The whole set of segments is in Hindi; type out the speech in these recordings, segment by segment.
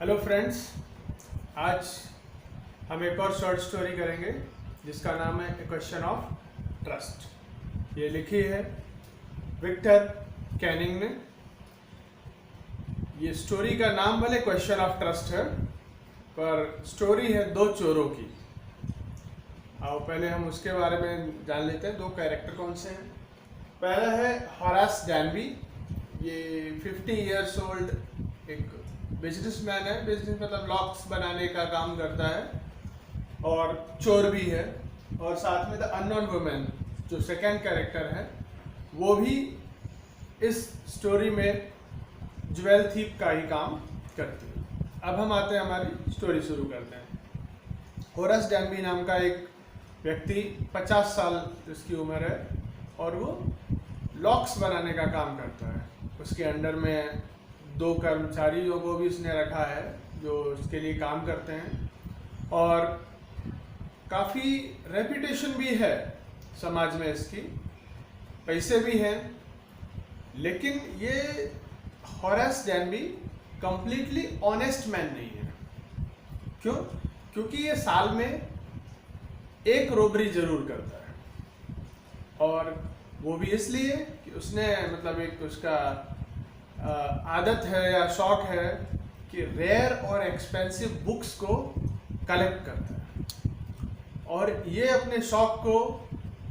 हेलो फ्रेंड्स, आज हम एक और शॉर्ट स्टोरी करेंगे जिसका नाम है ए क्वेश्चन ऑफ ट्रस्ट। ये लिखी है विक्टर कैनिंग ने। ये स्टोरी का नाम भले क्वेश्चन ऑफ ट्रस्ट है, पर स्टोरी है दो चोरों की। आओ पहले हम उसके बारे में जान लेते हैं। दो कैरेक्टर कौन से हैं। पहला है होरास डैनबी। ये 50 इयर्स ओल्ड एक बिजनेसमैन है। बिजनेस मतलब लॉक्स बनाने का काम करता है और चोर भी है। और साथ में द अननोन वुमेन जो सेकंड कैरेक्टर है वो भी इस स्टोरी में ज्वेल थीप का ही काम करती है। अब हम आते हैं, हमारी स्टोरी शुरू करते हैं। होरास डैनबी नाम का एक व्यक्ति 50 साल जिसकी उम्र है और वो लॉक्स बनाने का काम करता है। उसके अंडर में 2 कर्मचारियों को भी उसने रखा है जो उसके लिए काम करते हैं और काफ़ी रेपुटेशन भी है समाज में इसकी, पैसे भी हैं। लेकिन ये होरास डैनबी कंप्लीटली ऑनेस्ट मैन नहीं है। क्यों? क्योंकि ये साल में एक रोबरी जरूर करता है और वो भी इसलिए कि उसने मतलब एक उसका आदत है या शौक है कि रेयर और एक्सपेंसिव बुक्स को कलेक्ट करता है। और ये अपने शौक को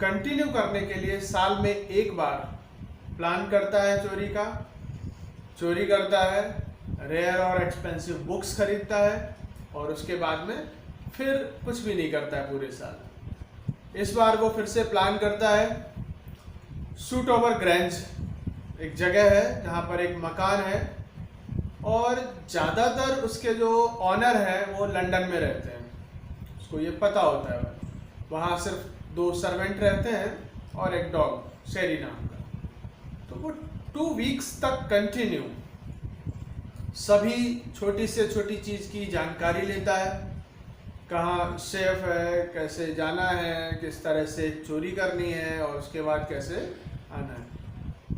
कंटिन्यू करने के लिए साल में एक बार प्लान करता है चोरी करता है, रेयर और एक्सपेंसिव बुक्स खरीदता है और उसके बाद में फिर कुछ भी नहीं करता है पूरे साल। इस बार वो फिर से प्लान करता है। सूट ओवर ग्रेंज एक जगह है जहाँ पर एक मकान है और ज़्यादातर उसके जो ऑनर है वो लंदन में रहते हैं। उसको ये पता होता है। वहाँ सिर्फ 2 सर्वेंट रहते हैं और एक डॉग शेरी नाम का। तो वो 2 वीक्स तक कंटिन्यू सभी छोटी से छोटी चीज़ की जानकारी लेता है। कहाँ सेफ है, कैसे जाना है, किस तरह से चोरी करनी है और उसके बाद कैसे आना है।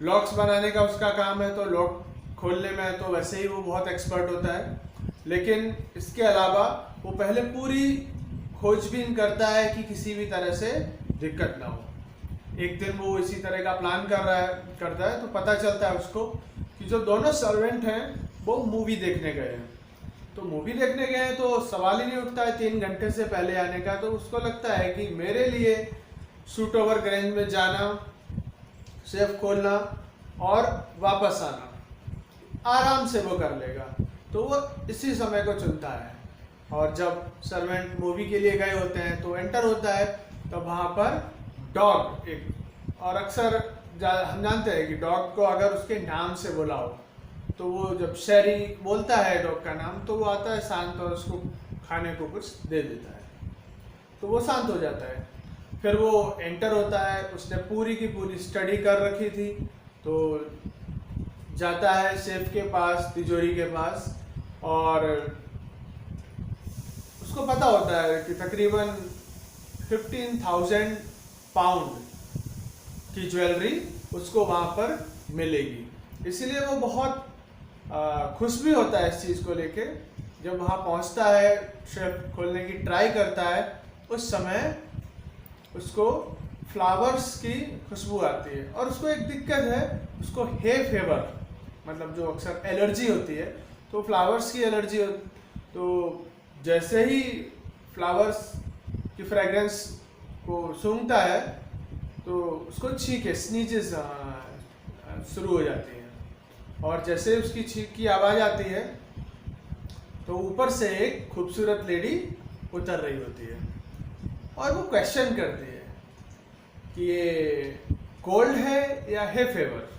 लॉक्स बनाने का उसका काम है तो लॉक खोलने में तो वैसे ही वो बहुत एक्सपर्ट होता है। लेकिन इसके अलावा वो पहले पूरी खोजबीन करता है कि किसी भी तरह से दिक्कत ना हो। एक दिन वो इसी तरह का प्लान करता है तो पता चलता है उसको कि जो दोनों सर्वेंट हैं वो मूवी देखने गए हैं। तो मूवी देखने गए हैं तो सवाल ही नहीं उठता है 3 घंटे से पहले आने का। तो उसको लगता है कि मेरे लिए सूट ओवर ग्रेंज में जाना, सेफ खोलना और वापस आना आराम से वो कर लेगा। तो वो इसी समय को चुनता है। और जब सर्वेंट मूवी के लिए गए होते हैं तो एंटर होता है तो वहाँ पर डॉग एक, और अक्सर हम जानते हैं कि डॉग को अगर उसके नाम से बुलाओ तो वो जब शेरी बोलता है डॉग का नाम तो वो आता है शांत और उसको खाने को कुछ दे देता है तो वो शांत हो जाता है। फिर वो एंटर होता है। उसने पूरी की पूरी स्टडी कर रखी थी तो जाता है सेफ के पास, तिजोरी के पास, और उसको पता होता है कि तकरीबन 15,000 पाउंड की ज्वेलरी उसको वहाँ पर मिलेगी। इसलिए वो बहुत खुश भी होता है इस चीज़ को लेके। जब वहाँ पहुँचता है, शेफ खोलने की ट्राई करता है, उस समय उसको फ्लावर्स की खुशबू आती है। और उसको एक दिक्कत है, उसको हे फेवर मतलब जो अक्सर एलर्जी होती है, तो फ्लावर्स की एलर्जी हो। तो जैसे ही फ्लावर्स की फ्रेग्रेंस को सूंघता है तो उसको छींके स्नीचेस शुरू हो जाती हैं। और जैसे उसकी छींक की आवाज़ आती है तो ऊपर से एक खूबसूरत लेडी उतर रही होती है और वो क्वेश्चन करती है कि ये कोल्ड है या हे फेवर।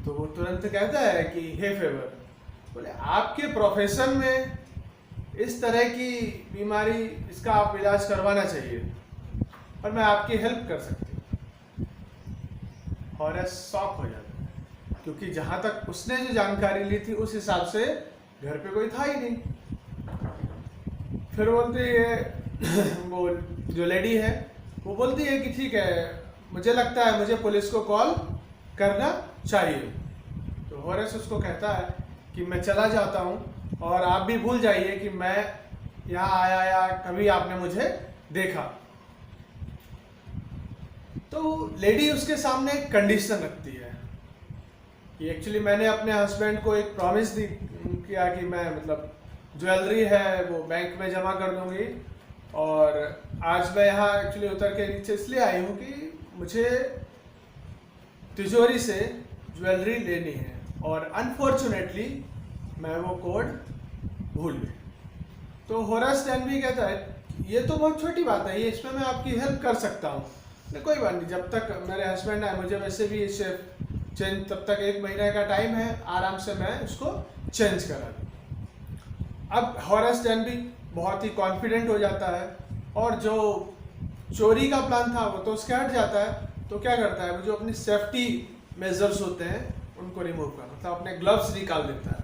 तो वो तुरंत कहता है कि हे फेवर। बोले आपके प्रोफेशन में इस तरह की बीमारी, इसका आप इलाज करवाना चाहिए और मैं आपकी हेल्प कर सकती हूँ। होरास शॉक हो जाता है क्योंकि जहाँ तक उसने जो जानकारी ली थी उस हिसाब से घर पे कोई था ही नहीं। फिर बोलती है वो जो लेडी है वो बोलती है कि ठीक है, मुझे लगता है मुझे पुलिस को कॉल करना चाहिए। तो होरास उसको कहता है कि मैं चला जाता हूँ और आप भी भूल जाइए कि मैं यहाँ आया या कभी आपने मुझे देखा। तो लेडी उसके सामने एक कंडीशन रखती है कि एक्चुअली मैंने अपने हस्बैंड को एक प्रॉमिस किया कि मैं मतलब ज्वेलरी है वो बैंक में जमा कर दूंगी, और आज मैं यहाँ एक्चुअली उतर के नीचे इसलिए आई हूँ कि मुझे तिजोरी से ज्वेलरी लेनी है, और अनफॉर्चुनेटली मैं वो कोड भूल गई। तो होरास डैनबी कहता है ये तो बहुत छोटी बात है, ये इसमें मैं आपकी हेल्प कर सकता हूँ। कोई बात नहीं, जब तक मेरे हस्बैंड आए, मुझे वैसे भी इसे चेंज तब तक 1 महीने का टाइम है, आराम से मैं उसको चेंज करा दूँ। अब होरास डैनबी बहुत ही कॉन्फिडेंट हो जाता है, और जो चोरी का प्लान था वो तो उसके हट जाता है। तो क्या करता है, वो जो अपनी सेफ्टी मेजर्स होते हैं उनको रिमूव कर, मतलब अपने ग्लव्स निकाल देता है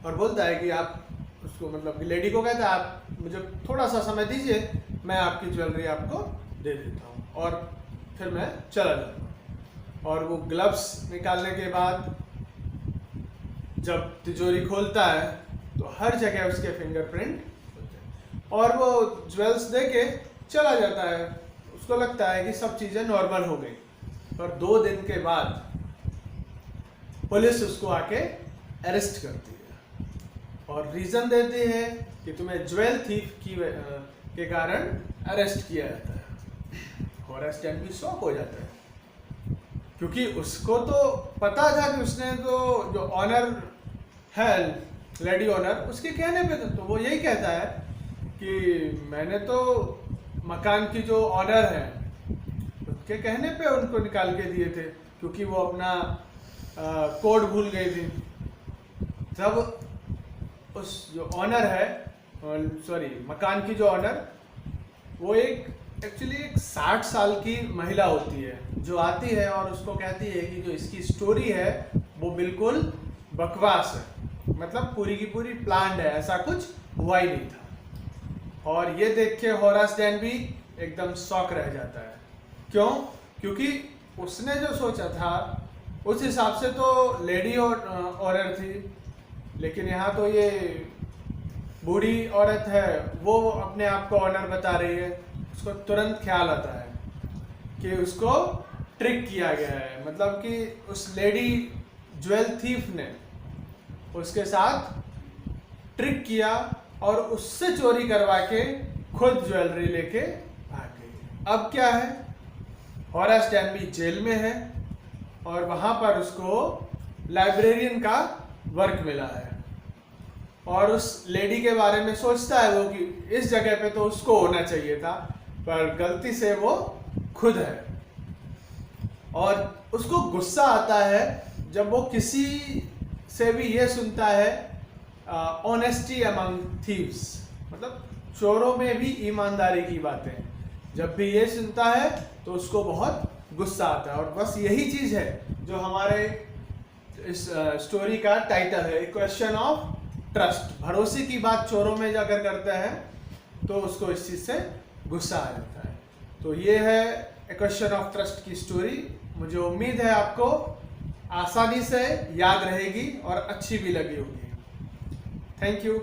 और बोलता है कि आप उसको मतलब लेडी को कहता है आप मुझे थोड़ा सा समय दीजिए, मैं आपकी ज्वेलरी आपको दे देता हूँ, और फिर मैं चला जाता हूँ। और वो ग्लव्स निकालने के बाद जब तिजोरी खोलता है तो हर जगह उसके फिंगरप्रिंट होते हैं, और वो ज्वेल्स दे के चला जाता है। उसको लगता है कि सब चीज़ें नॉर्मल हो गई, पर 2 दिन के बाद पुलिस उसको आके अरेस्ट करती है और रीज़न देती है कि तुम्हें ज्वेल थीफ के कारण अरेस्ट किया जाता है। होरास डैनबी शॉक हो जाता है, क्योंकि उसको तो पता था कि उसने तो जो ऑनर है लेडी ऑनर उसके कहने पे तो वो यही कहता है कि मैंने तो मकान की जो ऑनर है उसके कहने पे उनको निकाल के दिए थे, क्योंकि वो अपना कोड भूल गई थी। जब उस जो ऑनर है, सॉरी मकान की जो ऑनर, वो एक्चुअली एक 60 साल की महिला होती है जो आती है और उसको कहती है कि जो इसकी स्टोरी है वो बिल्कुल बकवास है, मतलब पूरी की पूरी प्लान्ड है, ऐसा कुछ हुआ ही नहीं था। और ये देख के होरास डैनबी एकदम शॉक रह जाता है। क्यों? क्योंकि उसने जो सोचा था उस हिसाब से तो लेडी और ऑनर थी, लेकिन यहाँ तो ये बूढ़ी औरत है, वो अपने आप को ऑनर बता रही है। उसको तुरंत ख्याल आता है कि उसको ट्रिक किया गया है, मतलब कि उस लेडी ज्वेल थीफ ने उसके साथ ट्रिक किया और उससे चोरी करवा के खुद ज्वेलरी लेके भाग गई। अब क्या है, होरास डैनबी जेल में है और वहां पर उसको लाइब्रेरियन का वर्क मिला है, और उस लेडी के बारे में सोचता है वो कि इस जगह पे तो उसको होना चाहिए था, पर गलती से वो खुद है। और उसको गुस्सा आता है जब वो किसी से भी ये सुनता है ऑनेस्टी अमंग थीव्स, मतलब चोरों में भी ईमानदारी की बातें, जब भी ये सुनता है तो उसको बहुत गुस्सा आता है। और बस यही चीज़ है जो हमारे इस स्टोरी का टाइटल है, क्वेश्चन ऑफ ट्रस्ट। भरोसे की बात चोरों में जाकर करते हैं तो उसको इस चीज़ से गुस्सा आ जाता है। तो ये है क्वेश्चन ऑफ ट्रस्ट की स्टोरी। मुझे उम्मीद है आपको आसानी से याद रहेगी और अच्छी भी लगी होगी। Thank you.